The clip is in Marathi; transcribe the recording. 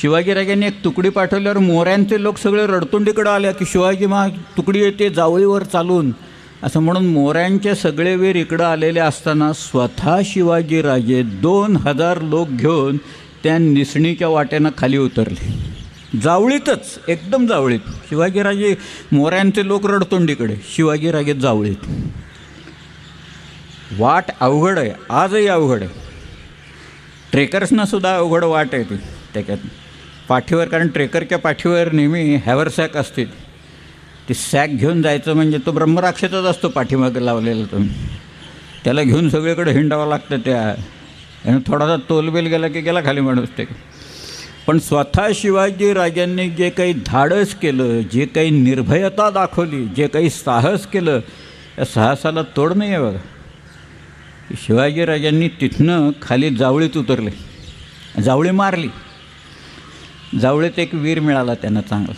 शिवाजीराजांनी एक तुकडी पाठवल्यावर मोऱ्यांचे लोक सगळे रडतुंडीकडे आले की शिवाजी तुकडी येते जावळीवर चालून असं म्हणून मोऱ्यांचे सगळे वीर इकडं आलेले असताना स्वतः शिवाजीराजे 2000 लोक घेऊन त्या निसणीच्या वाटेनं खाली उतरले. जावळीतच, एकदम जावळीत. शिवाजीराजे मोऱ्यांचे लोक रडतुंडीकडे, शिवाजीराजे जावळीत. वाट अवघड आहे, आजही अवघड आहे. ट्रेकर्सनासुद्धा अवघड वाट आहे ती त्याच्यात पाठीवर, कारण ट्रेकरच्या पाठीवर नेहमी हॅवरसॅक असते. ती सॅक घेऊन जायचं म्हणजे तो ब्रह्मराक्षसच असतो पाठीमागे लावलेला. तुम्ही त्याला घेऊन सगळीकडे हिंडावं लागतं. आणि थोडासा तोलबेल गेला की गेला खाली माणूस ते. पण स्वतः शिवाजीराजांनी जे काही धाडस केलं, जे काही निर्भयता दाखवली, जे काही साहस केलं, त्या साहसाला तोड नाही आहे बघा. शिवाजीराजांनी तिथनं खाली जावळीत उतरले, जावळी मारली. जावळीत एक वीर मिळाला त्यांना चांगला.